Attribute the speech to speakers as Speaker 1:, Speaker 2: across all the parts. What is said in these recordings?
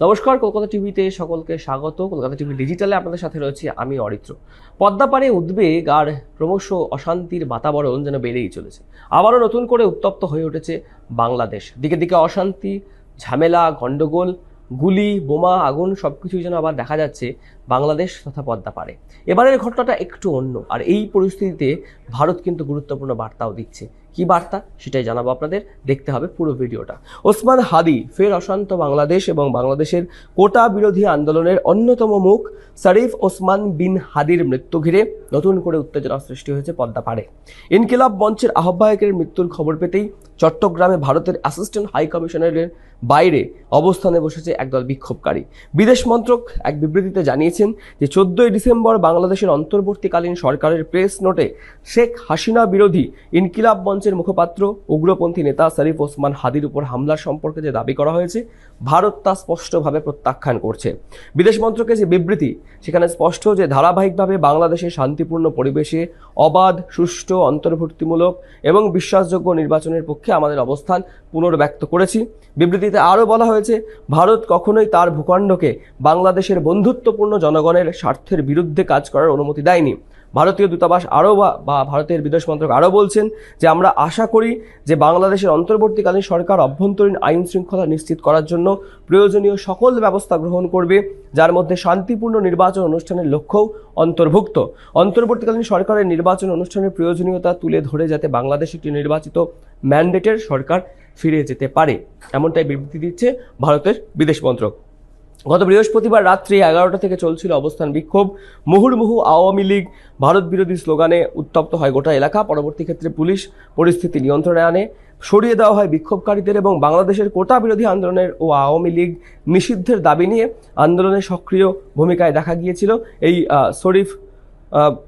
Speaker 1: নমস্কার, কলকাতা টিভিতে সকলকে স্বাগত। কলকাতা টিভি ডিজিটালে আপনাদের সাথে রয়েছে আমি অরিত্র। পদ্মাপাড়ে উদ্বেগ আর ক্রমশ অশান্তির বাতাবরণ যেন বেড়েই চলেছে। আবারও নতুন করে উত্তপ্ত হয়ে উঠেছে বাংলাদেশ। দিকে দিকে অশান্তি, ঝামেলা, গণ্ডগোল, গুলি, বোমা, আগুন সবকিছুই যেন আবার দেখা যাচ্ছে বাংলাদেশ তথা পদ্মাপাড়ে। এবারের ঘটনাটা একটু অন্য, আর এই পরিস্থিতিতে ভারত কিন্তু গুরুত্বপূর্ণ বার্তাও দিচ্ছে। কি বার্তা সেটাই জানাবো আপনাদের, দেখতে হবে পুরো ভিডিওটা। ওসমান হাদি ফের অশান্ত বাংলাদেশ এবং বাংলাদেশের কোটা বিরোধী আন্দোলনের অন্যতম মুখ শরীফ ওসমান বিন হাদির মৃত্যু ঘিরে নতুন করে উত্তেজনা সৃষ্টি হয়েছে পদ্মাপাড়ে। ইনকিলাব মঞ্চের আহ্বায়কের মৃত্যুর খবর পেতেই চট্টগ্রামে ভারতের অ্যাসিস্ট্যান্ট হাই কমিশনারের বাইরে অবস্থানে বসেছে একদল বিক্ষোভকারী। বিদেশ মন্ত্রক এক বিবৃতিতে জানিয়েছেন যে 14ই ডিসেম্বর বাংলাদেশের অন্তর্বর্তীকালীন সরকারের প্রেস নোটে শেখ হাসিনা বিরোধী ইনকিলাব মঞ্চের মুখপাত্র উগ্রপন্থী নেতা শরীফ ওসমান হাদির উপর হামলার সম্পর্কে যে দাবি করা হয়েছে, ভারত তা স্পষ্টভাবে প্রত্যাখ্যান করছে। বিদেশ মন্ত্রকের যে বিবৃতি, সেখানে স্পষ্ট যে ধারাবাহিকভাবে বাংলাদেশের শান্তিপূর্ণ পরিবেশে অবাধ, সুষ্ঠু, অন্তর্ভুক্তিমূলক এবং বিশ্বাসযোগ্য নির্বাচনের পক্ষে আমাদের অবস্থান পুনর্ব্যক্ত করেছি। বিবৃতিতে আরও বলা হয়েছে, ভারত কখনোই তার ভূখণ্ডকে বাংলাদেশের বন্ধুত্বপূর্ণ জনগণের স্বার্থের বিরুদ্ধে কাজ করার অনুমতি দেয়নি। ভারতীয় দূতাবাস আরও বা ভারতের বিদেশ মন্ত্রক আরও বলছেন যে আমরা আশা করি যে বাংলাদেশের অন্তর্বর্তীকালীন সরকার অভ্যন্তরীণ আইন শৃঙ্খলা নিশ্চিত করার জন্য প্রয়োজনীয় সকল ব্যবস্থা গ্রহণ করবে, যার মধ্যে শান্তিপূর্ণ নির্বাচন অনুষ্ঠানের লক্ষ্যও অন্তর্ভুক্ত। অন্তর্বর্তীকালীন সরকারের নির্বাচন অনুষ্ঠানের প্রয়োজনীয়তা তুলে ধরে যাতে বাংলাদেশ একটি নির্বাচিত ম্যান্ডেটের সরকার ফিরে যেতে পারে, এমনটাই বিবৃতি দিচ্ছে ভারতের বিদেশ মন্ত্রক। গত বৃহস্পতিবার রাত্রি 11টা থেকে চলছিল অবস্থান বিক্ষোভ। মুহুর্মুহু আওয়ামী লীগ, ভারত বিরোধী স্লোগানে উত্তপ্ত হয় গোটা এলাকা। পরবর্তী ক্ষেত্রে পুলিশ পরিস্থিতি নিয়ন্ত্রণে আনে, সরিয়ে দেওয়া হয় বিক্ষোভকারীদের এবং বাংলাদেশের কোটা বিরোধী আন্দোলনের ও আওয়ামী লীগ নিষিদ্ধের দাবি নিয়ে আন্দোলনে সক্রিয় ভূমিকায় দেখা গিয়েছিল এই শরীফ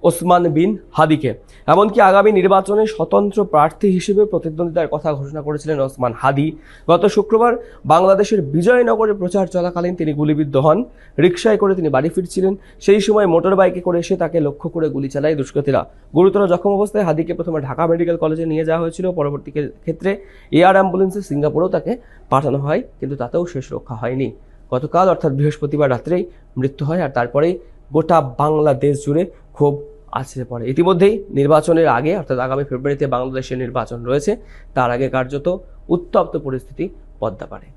Speaker 1: ওসমান বিন হাদিকে। এমনকি আগামী নির্বাচনে স্বতন্ত্র প্রার্থী হিসেবে প্রতিদ্বন্দ্বিতার কথা ঘোষণা করেছিলেন ওসমান হাদি। গত শুক্রবার বাংলাদেশের বিজয়নগরে প্রচার চলাকালীন তিনি গুলিবিদ্ধ হন। রিকশায় করে তিনি বাড়ি ফিরছিলেন, সেই সময় মোটর বাইকে করে এসে তাকে লক্ষ্য করে গুলি চালায় দুষ্কৃতীরা। গুরুতর জখম অবস্থায় হাদিকে প্রথমে ঢাকা মেডিকেল কলেজে নিয়ে যাওয়া হয়েছিল। পরবর্তী ক্ষেত্রে এয়ার অ্যাম্বুলেন্সে সিঙ্গাপুরেও তাকে পাঠানো হয়, কিন্তু তাতেও শেষ রক্ষা হয়নি। গতকাল অর্থাৎ বৃহস্পতিবার রাত্রেই মৃত্যু হয়, আর তারপরেই গোটা বাংলাদেশ জুড়ে ক্ষোভ আছড়ে পড়ে। ইতিমধ্যেই নির্বাচনের আগে অর্থাৎ আগামী ফেব্রুয়ারিতে বাংলাদেশের নির্বাচন রয়েছে, তার আগে কার্যত উত্তপ্ত পরিস্থিতি পদ্মাপাড়ে।